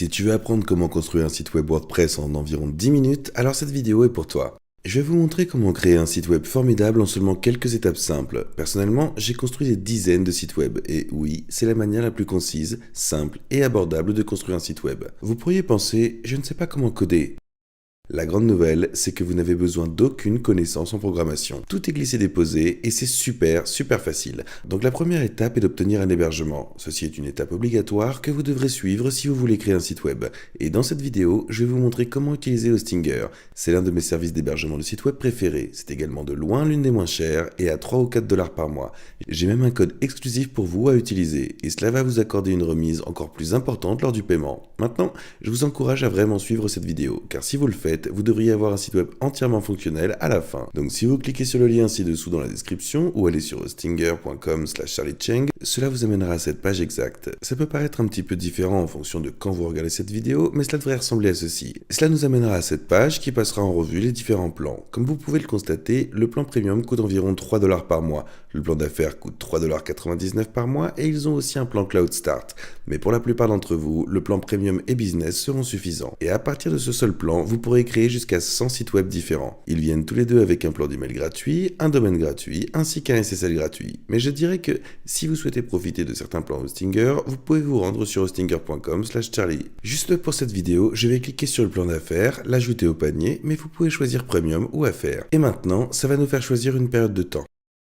Si tu veux apprendre comment construire un site web WordPress en environ 10 minutes, alors cette vidéo est pour toi. Je vais vous montrer comment créer un site web formidable en seulement quelques étapes simples. Personnellement, j'ai construit des dizaines de sites web et oui, c'est la manière la plus concise, simple et abordable de construire un site web. Vous pourriez penser, je ne sais pas comment coder. La grande nouvelle, c'est que vous n'avez besoin d'aucune connaissance en programmation. Tout est glissé-déposé et c'est super facile. Donc la première étape est d'obtenir un hébergement. Ceci est une étape obligatoire que vous devrez suivre si vous voulez créer un site web. Et dans cette vidéo, je vais vous montrer comment utiliser Hostinger. C'est l'un de mes services d'hébergement de site web préférés. C'est également de loin l'une des moins chères et à 3 ou 4 $ par mois. J'ai même un code exclusif pour vous à utiliser et cela va vous accorder une remise encore plus importante lors du paiement. Maintenant, je vous encourage à vraiment suivre cette vidéo car si vous le faites, vous devriez avoir un site web entièrement fonctionnel à la fin. Donc si vous cliquez sur le lien ci-dessous dans la description ou allez sur hostinger.com/charliecheng, cela vous amènera à cette page exacte. Ça peut paraître un petit peu différent en fonction de quand vous regardez cette vidéo, mais cela devrait ressembler à ceci. Cela nous amènera à cette page qui passera en revue les différents plans. Comme vous pouvez le constater, le plan premium coûte environ 3 $ par mois. Le plan d'affaires coûte 3,99 $ par mois et ils ont aussi un plan Cloud Start. Mais pour la plupart d'entre vous, le plan premium et business seront suffisants. Et à partir de ce seul plan, vous pourrez créer jusqu'à 100 sites web différents. Ils viennent tous les deux avec un plan d'email gratuit, un domaine gratuit, ainsi qu'un SSL gratuit. Mais je dirais que si vous souhaitez profiter de certains plans Hostinger, vous pouvez vous rendre sur hostinger.com/charlie. Juste pour cette vidéo, je vais cliquer sur le plan d'affaires, l'ajouter au panier, mais vous pouvez choisir Premium ou Affaires. Et maintenant, ça va nous faire choisir une période de temps.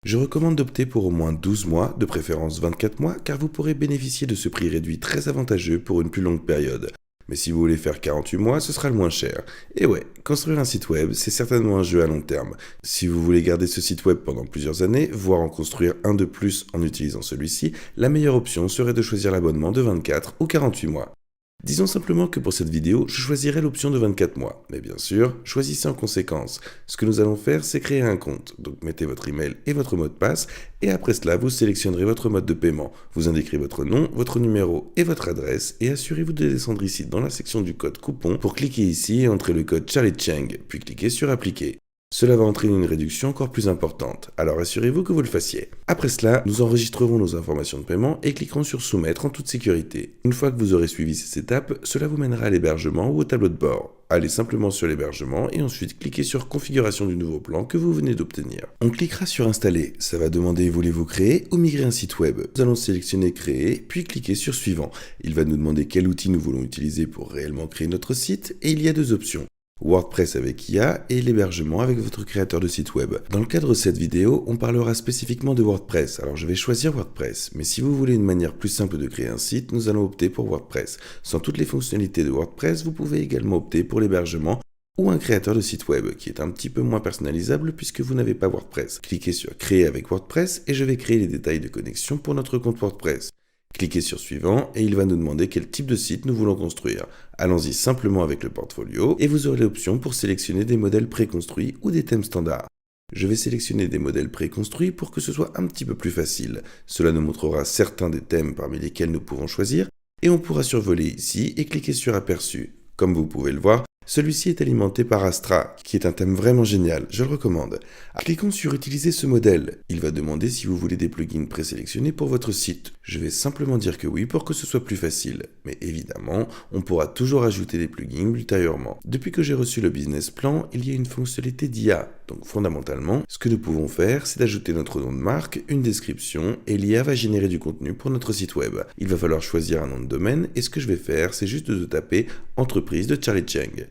Je recommande d'opter pour au moins 12 mois, de préférence 24 mois, car vous pourrez bénéficier de ce prix réduit très avantageux pour une plus longue période. Mais si vous voulez faire 48 mois, ce sera le moins cher. Et ouais, construire un site web, c'est certainement un jeu à long terme. Si vous voulez garder ce site web pendant plusieurs années, voire en construire un de plus en utilisant celui-ci, la meilleure option serait de choisir l'abonnement de 24 ou 48 mois. Disons simplement que pour cette vidéo, je choisirai l'option de 24 mois. Mais bien sûr, choisissez en conséquence. Ce que nous allons faire, c'est créer un compte. Donc mettez votre email et votre mot de passe, et après cela, vous sélectionnerez votre mode de paiement. Vous indiquerez votre nom, votre numéro et votre adresse, et assurez-vous de descendre ici dans la section du code coupon pour cliquer ici et entrer le code CharlieCheng, puis cliquez sur Appliquer. Cela va entraîner une réduction encore plus importante, alors assurez-vous que vous le fassiez. Après cela, nous enregistrerons nos informations de paiement et cliquerons sur Soumettre en toute sécurité. Une fois que vous aurez suivi ces étapes, cela vous mènera à l'hébergement ou au tableau de bord. Allez simplement sur l'hébergement et ensuite cliquez sur Configuration du nouveau plan que vous venez d'obtenir. On cliquera sur Installer, ça va demander voulez-vous créer ou migrer un site web. Nous allons sélectionner Créer, puis cliquer sur Suivant. Il va nous demander quel outil nous voulons utiliser pour réellement créer notre site et il y a deux options. WordPress avec IA et l'hébergement avec votre créateur de site web. Dans le cadre de cette vidéo, on parlera spécifiquement de WordPress, alors je vais choisir WordPress. Mais si vous voulez une manière plus simple de créer un site, nous allons opter pour WordPress. Sans toutes les fonctionnalités de WordPress, vous pouvez également opter pour l'hébergement ou un créateur de site web qui est un petit peu moins personnalisable puisque vous n'avez pas WordPress. Cliquez sur Créer avec WordPress et je vais créer les détails de connexion pour notre compte WordPress. Cliquez sur Suivant et il va nous demander quel type de site nous voulons construire. Allons-y simplement avec le portfolio et vous aurez l'option pour sélectionner des modèles préconstruits ou des thèmes standards. Je vais sélectionner des modèles préconstruits pour que ce soit un petit peu plus facile. Cela nous montrera certains des thèmes parmi lesquels nous pouvons choisir et on pourra survoler ici et cliquer sur Aperçu. Comme vous pouvez le voir, celui-ci est alimenté par Astra, qui est un thème vraiment génial, je le recommande. Cliquons sur Utiliser ce modèle. Il va demander si vous voulez des plugins présélectionnés pour votre site. Je vais simplement dire que oui pour que ce soit plus facile. Mais évidemment, on pourra toujours ajouter des plugins ultérieurement. Depuis que j'ai reçu le business plan, il y a une fonctionnalité d'IA. Donc fondamentalement, ce que nous pouvons faire, c'est d'ajouter notre nom de marque, une description, et l'IA va générer du contenu pour notre site web. Il va falloir choisir un nom de domaine, et ce que je vais faire, c'est juste de taper « Entreprise de CharlieCheng ».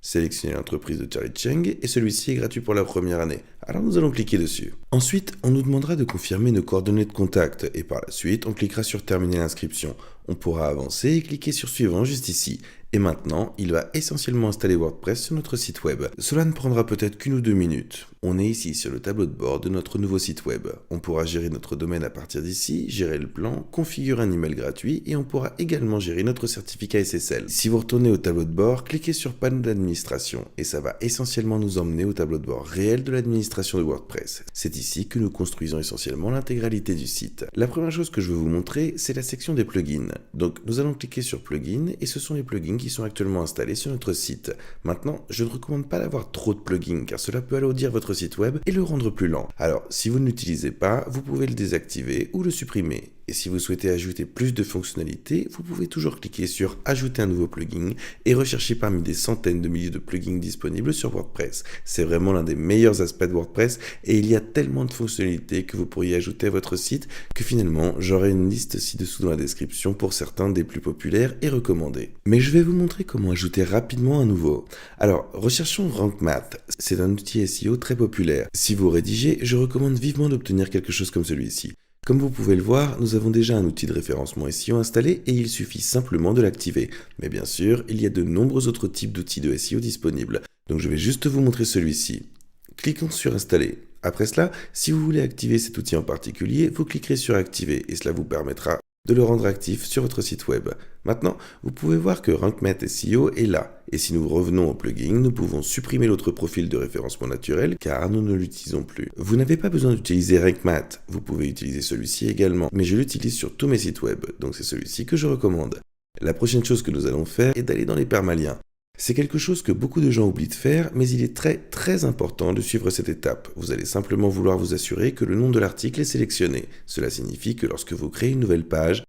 Sélectionnez l'entreprise de CharlieCheng et celui-ci est gratuit pour la première année. Alors nous allons cliquer dessus. Ensuite, on nous demandera de confirmer nos coordonnées de contact et par la suite, on cliquera sur Terminer l'inscription. On pourra avancer et cliquer sur Suivant juste ici. Et maintenant, il va essentiellement installer WordPress sur notre site web. Cela ne prendra peut-être qu'une ou deux minutes. On est ici sur le tableau de bord de notre nouveau site web. On pourra gérer notre domaine à partir d'ici, gérer le plan, configurer un email gratuit et on pourra également gérer notre certificat SSL. Si vous retournez au tableau de bord, cliquez sur Panneau d'administration et ça va essentiellement nous emmener au tableau de bord réel de l'administration de WordPress. C'est ici que nous construisons essentiellement l'intégralité du site. La première chose que je veux vous montrer, c'est la section des plugins. Donc nous allons cliquer sur Plugins et ce sont les plugins qui sont actuellement installés sur notre site. Maintenant, je ne recommande pas d'avoir trop de plugins car cela peut alourdir votre site web et le rendre plus lent. Alors, si vous ne l'utilisez pas, vous pouvez le désactiver ou le supprimer. Et si vous souhaitez ajouter plus de fonctionnalités, vous pouvez toujours cliquer sur Ajouter un nouveau plugin et rechercher parmi des centaines de milliers de plugins disponibles sur WordPress. C'est vraiment l'un des meilleurs aspects de WordPress et il y a tellement de fonctionnalités que vous pourriez ajouter à votre site que finalement j'aurai une liste ci-dessous dans la description pour certains des plus populaires et recommandés. Mais je vais vous montrer comment ajouter rapidement un nouveau. Alors, recherchons Rank Math. C'est un outil SEO très populaire. Si vous rédigez, je recommande vivement d'obtenir quelque chose comme celui-ci. Comme vous pouvez le voir, nous avons déjà un outil de référencement SEO installé et il suffit simplement de l'activer. Mais bien sûr, il y a de nombreux autres types d'outils de SEO disponibles. Donc je vais juste vous montrer celui-ci. Cliquons sur Installer. Après cela, si vous voulez activer cet outil en particulier, vous cliquerez sur Activer et cela vous permettra de le rendre actif sur votre site web. Maintenant, vous pouvez voir que Rank Math SEO est là. Et si nous revenons au plugin, nous pouvons supprimer l'autre profil de référencement naturel car nous ne l'utilisons plus. Vous n'avez pas besoin d'utiliser Rank Math, vous pouvez utiliser celui-ci également, mais je l'utilise sur tous mes sites web, donc c'est celui-ci que je recommande. La prochaine chose que nous allons faire est d'aller dans les permaliens. C'est quelque chose que beaucoup de gens oublient de faire, mais il est très important de suivre cette étape. Vous allez simplement vouloir vous assurer que le nom de l'article est sélectionné. Cela signifie que lorsque vous créez une nouvelle page,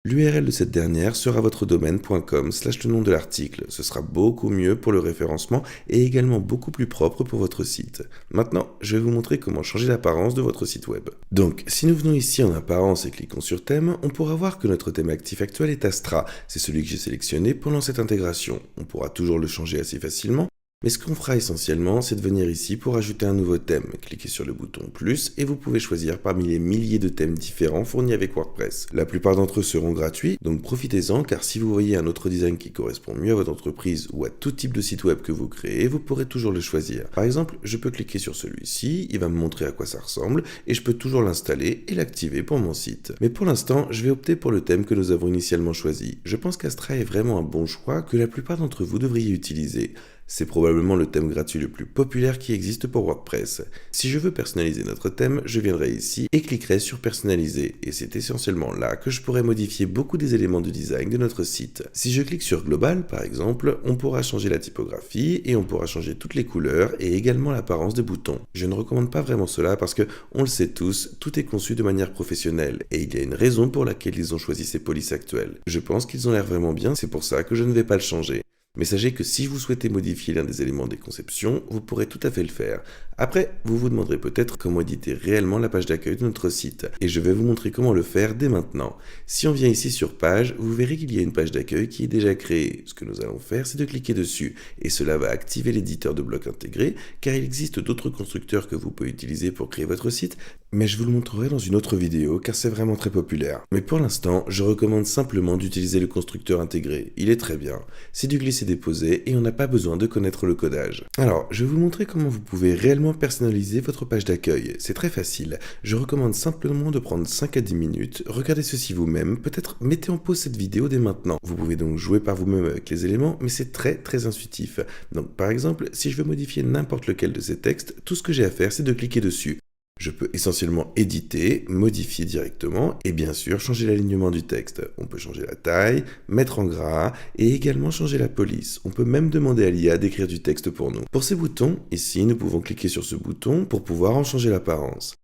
l'URL de cette dernière sera votre domaine.com / le nom de l'article. Ce sera beaucoup mieux pour le référencement et également beaucoup plus propre pour votre site. Maintenant, je vais vous montrer comment changer l'apparence de votre site web. Donc, si nous venons ici en apparence et cliquons sur thème, on pourra voir que notre thème actif actuel est Astra. C'est celui que j'ai sélectionné pendant cette intégration. On pourra toujours le changer assez facilement. Mais ce qu'on fera essentiellement, c'est de venir ici pour ajouter un nouveau thème. Cliquez sur le bouton plus et vous pouvez choisir parmi les milliers de thèmes différents fournis avec WordPress. La plupart d'entre eux seront gratuits, donc profitez-en car si vous voyez un autre design qui correspond mieux à votre entreprise ou à tout type de site web que vous créez, vous pourrez toujours le choisir. Par exemple, je peux cliquer sur celui-ci, il va me montrer à quoi ça ressemble et je peux toujours l'installer et l'activer pour mon site. Mais pour l'instant, je vais opter pour le thème que nous avons initialement choisi. Je pense qu'Astra est vraiment un bon choix que la plupart d'entre vous devriez utiliser. C'est probablement le thème gratuit le plus populaire qui existe pour WordPress. Si je veux personnaliser notre thème, je viendrai ici et cliquerai sur personnaliser. Et c'est essentiellement là que je pourrai modifier beaucoup des éléments de design de notre site. Si je clique sur Global, par exemple, on pourra changer la typographie et on pourra changer toutes les couleurs et également l'apparence des boutons. Je ne recommande pas vraiment cela parce que, on le sait tous, tout est conçu de manière professionnelle et il y a une raison pour laquelle ils ont choisi ces polices actuelles. Je pense qu'ils ont l'air vraiment bien, c'est pour ça que je ne vais pas le changer. Mais sachez que si vous souhaitez modifier l'un des éléments des conceptions, vous pourrez tout à fait le faire. Après, vous vous demanderez peut-être comment éditer réellement la page d'accueil de notre site. Et je vais vous montrer comment le faire dès maintenant. Si on vient ici sur page, vous verrez qu'il y a une page d'accueil qui est déjà créée. Ce que nous allons faire, c'est de cliquer dessus. Et cela va activer l'éditeur de blocs intégré, car il existe d'autres constructeurs que vous pouvez utiliser pour créer votre site, mais je vous le montrerai dans une autre vidéo, car c'est vraiment très populaire. Mais pour l'instant, je recommande simplement d'utiliser le constructeur intégré. Il est très bien. C'est du glisser-déposer et on n'a pas besoin de connaître le codage. Alors, je vais vous montrer comment vous pouvez réellement personnaliser votre page d'accueil. C'est très facile. Je recommande simplement de prendre 5 à 10 minutes, regardez ceci vous-même, peut-être mettez en pause cette vidéo dès maintenant. Vous pouvez donc jouer par vous-même avec les éléments, mais c'est très intuitif. Donc par exemple, si je veux modifier n'importe lequel de ces textes, tout ce que j'ai à faire c'est de cliquer dessus. Je peux essentiellement éditer, modifier directement et bien sûr changer l'alignement du texte. On peut changer la taille, mettre en gras et également changer la police. On peut même demander à l'IA d'écrire du texte pour nous. Pour ces boutons, ici nous pouvons cliquer sur ce bouton pour pouvoir en changer l'apparence.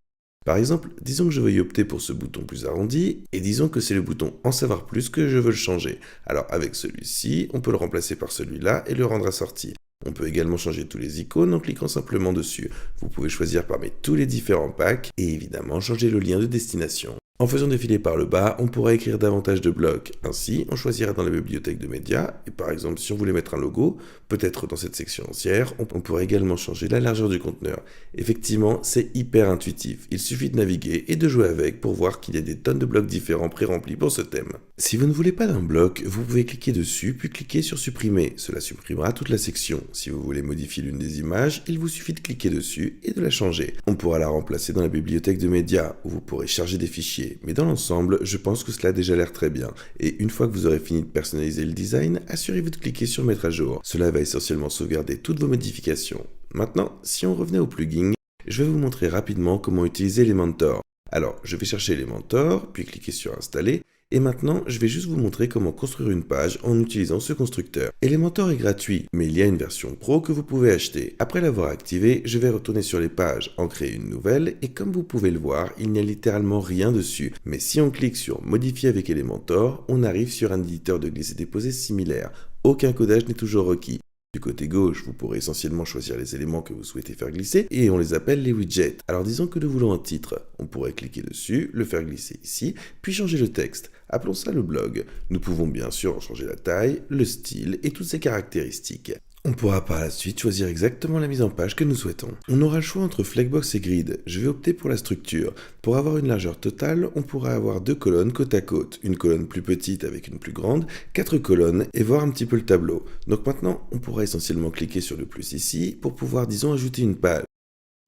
Par exemple, disons que je veuille opter pour ce bouton plus arrondi et disons que c'est le bouton en savoir plus que je veux le changer. Alors avec celui-ci, on peut le remplacer par celui-là et le rendre assorti. On peut également changer tous les icônes en cliquant simplement dessus. Vous pouvez choisir parmi tous les différents packs et évidemment changer le lien de destination. En faisant défiler par le bas, on pourra écrire davantage de blocs. Ainsi, on choisira dans la bibliothèque de médias, et par exemple si on voulait mettre un logo, peut-être dans cette section entière, on pourrait également changer la largeur du conteneur. Effectivement, c'est hyper intuitif. Il suffit de naviguer et de jouer avec pour voir qu'il y a des tonnes de blocs différents pré-remplis pour ce thème. Si vous ne voulez pas d'un bloc, vous pouvez cliquer dessus, puis cliquer sur supprimer. Cela supprimera toute la section. Si vous voulez modifier l'une des images, il vous suffit de cliquer dessus et de la changer. On pourra la remplacer dans la bibliothèque de médias, où vous pourrez charger des fichiers. Mais dans l'ensemble, je pense que cela a déjà l'air très bien. Et une fois que vous aurez fini de personnaliser le design, assurez-vous de cliquer sur mettre à jour. Cela va essentiellement sauvegarder toutes vos modifications. Maintenant, si on revenait au plugin, je vais vous montrer rapidement comment utiliser Elementor. Alors, je vais chercher Elementor, puis cliquer sur installer, Et maintenant, je vais juste vous montrer comment construire une page en utilisant ce constructeur. Elementor est gratuit, mais il y a une version pro que vous pouvez acheter. Après l'avoir activé, je vais retourner sur les pages, en créer une nouvelle, et comme vous pouvez le voir, il n'y a littéralement rien dessus. Mais si on clique sur Modifier avec Elementor, on arrive sur un éditeur de glisser-déposer similaire. Aucun codage n'est toujours requis. Du côté gauche, vous pourrez essentiellement choisir les éléments que vous souhaitez faire glisser et on les appelle les widgets. Alors disons que nous voulons un titre. On pourrait cliquer dessus, le faire glisser ici, puis changer le texte. Appelons ça le blog. Nous pouvons bien sûr en changer la taille, le style et toutes ses caractéristiques. On pourra par la suite choisir exactement la mise en page que nous souhaitons. On aura le choix entre Flexbox et Grid. Je vais opter pour la structure. Pour avoir une largeur totale, on pourra avoir 2 colonnes côte à côte. Une colonne plus petite avec une plus grande, 4 colonnes et voir un petit peu le tableau. Donc maintenant, on pourra essentiellement cliquer sur le plus ici pour pouvoir, disons, ajouter une page.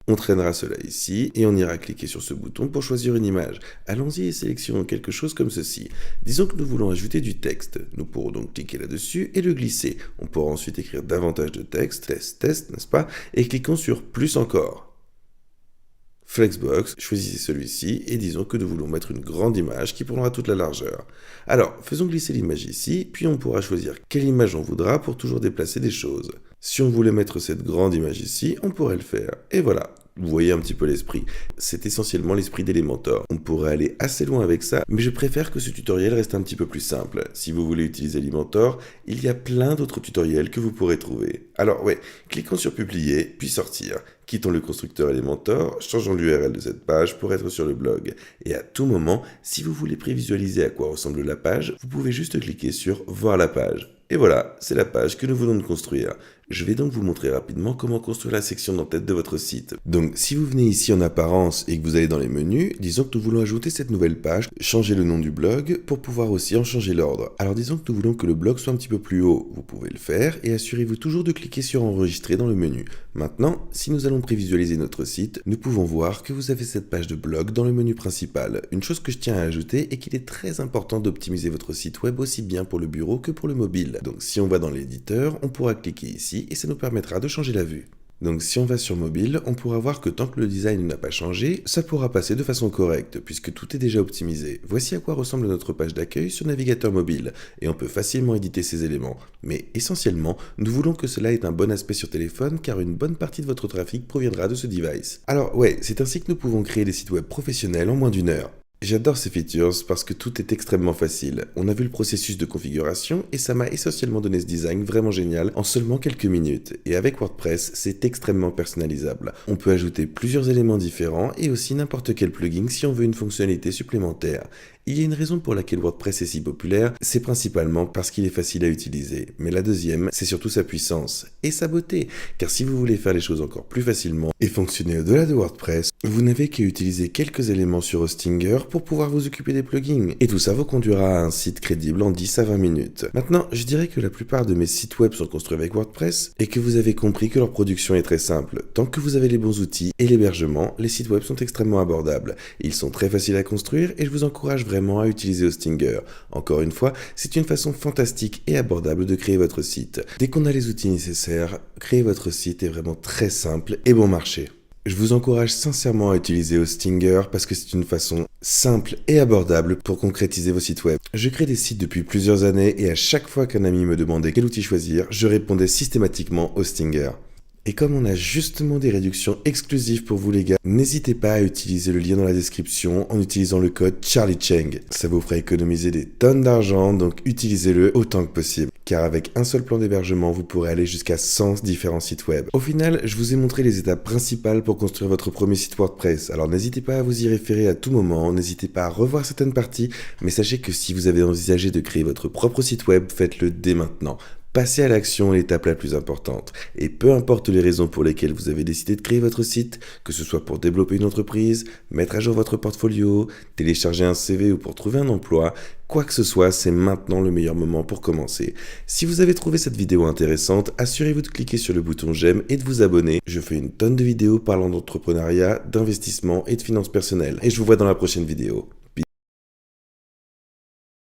On traînera cela ici et on ira cliquer sur ce bouton pour choisir une image. Allons-y et sélectionnons quelque chose comme ceci. Disons que nous voulons ajouter du texte. Nous pourrons donc cliquer là-dessus et le glisser. On pourra ensuite écrire davantage de texte, test, n'est-ce pas? Et cliquons sur plus encore. Flexbox, choisissez celui-ci et disons que nous voulons mettre une grande image qui prendra toute la largeur. Alors, faisons glisser l'image ici, puis on pourra choisir quelle image on voudra pour toujours déplacer des choses. Si on voulait mettre cette grande image ici, on pourrait le faire. Et voilà, vous voyez un petit peu l'esprit. C'est essentiellement l'esprit d'Elementor. On pourrait aller assez loin avec ça, mais je préfère que ce tutoriel reste un petit peu plus simple. Si vous voulez utiliser Elementor, il y a plein d'autres tutoriels que vous pourrez trouver. Alors ouais, cliquons sur publier, puis sortir. Quittons le constructeur Elementor, changeons l'URL de cette page pour être sur le blog. Et à tout moment, si vous voulez prévisualiser à quoi ressemble la page, vous pouvez juste cliquer sur voir la page. Et voilà, c'est la page que nous venons de construire. Je vais donc vous montrer rapidement comment construire la section d'en-tête de votre site. Donc si vous venez ici en apparence et que vous allez dans les menus, disons que nous voulons ajouter cette nouvelle page, changer le nom du blog pour pouvoir aussi en changer l'ordre. Alors disons que nous voulons que le blog soit un petit peu plus haut, vous pouvez le faire et assurez-vous toujours de cliquer sur enregistrer dans le menu. Maintenant, si nous allons prévisualiser notre site, nous pouvons voir que vous avez cette page de blog dans le menu principal. Une chose que je tiens à ajouter est qu'il est très important d'optimiser votre site web aussi bien pour le bureau que pour le mobile. Donc si on va dans l'éditeur, on pourra cliquer ici et ça nous permettra de changer la vue. Donc si on va sur mobile, on pourra voir que tant que le design n'a pas changé, ça pourra passer de façon correcte puisque tout est déjà optimisé. Voici à quoi ressemble notre page d'accueil sur navigateur mobile et on peut facilement éditer ces éléments. Mais essentiellement, nous voulons que cela ait un bon aspect sur téléphone car une bonne partie de votre trafic proviendra de ce device. Alors ouais, c'est ainsi que nous pouvons créer des sites web professionnels en moins d'1 heure. J'adore ces features parce que tout est extrêmement facile. On a vu le processus de configuration et ça m'a essentiellement donné ce design vraiment génial en seulement quelques minutes. Et avec WordPress, c'est extrêmement personnalisable. On peut ajouter plusieurs éléments différents et aussi n'importe quel plugin si on veut une fonctionnalité supplémentaire. Il y a une raison pour laquelle WordPress est si populaire, c'est principalement parce qu'il est facile à utiliser. Mais la deuxième, c'est surtout sa puissance et sa beauté. Car si vous voulez faire les choses encore plus facilement et fonctionner au-delà de WordPress, vous n'avez qu'à utiliser quelques éléments sur Hostinger pour pouvoir vous occuper des plugins. Et tout ça vous conduira à un site crédible en 10 à 20 minutes. Maintenant, je dirais que la plupart de mes sites web sont construits avec WordPress et que vous avez compris que leur production est très simple. Tant que vous avez les bons outils et l'hébergement, les sites web sont extrêmement abordables. Ils sont très faciles à construire et je vous encourage vraiment à utiliser Hostinger. Encore une fois, c'est une façon fantastique et abordable de créer votre site. Dès qu'on a les outils nécessaires, créer votre site est vraiment très simple et bon marché. Je vous encourage sincèrement à utiliser Hostinger parce que c'est une façon simple et abordable pour concrétiser vos sites web. Je crée des sites depuis plusieurs années et à chaque fois qu'un ami me demandait quel outil choisir, je répondais systématiquement Hostinger. Et comme on a justement des réductions exclusives pour vous les gars, n'hésitez pas à utiliser le lien dans la description en utilisant le code CharlieCheng. Ça vous fera économiser des tonnes d'argent, donc utilisez-le autant que possible. Car avec un seul plan d'hébergement, vous pourrez aller jusqu'à 100 différents sites web. Au final, je vous ai montré les étapes principales pour construire votre premier site WordPress. Alors n'hésitez pas à vous y référer à tout moment, n'hésitez pas à revoir certaines parties, mais sachez que si vous avez envisagé de créer votre propre site web, faites-le dès maintenant. Passez à l'action est l'étape la plus importante. Et peu importe les raisons pour lesquelles vous avez décidé de créer votre site, que ce soit pour développer une entreprise, mettre à jour votre portfolio, télécharger un CV ou pour trouver un emploi, quoi que ce soit, c'est maintenant le meilleur moment pour commencer. Si vous avez trouvé cette vidéo intéressante, assurez-vous de cliquer sur le bouton j'aime et de vous abonner. Je fais une tonne de vidéos parlant d'entrepreneuriat, d'investissement et de finances personnelles. Et je vous vois dans la prochaine vidéo.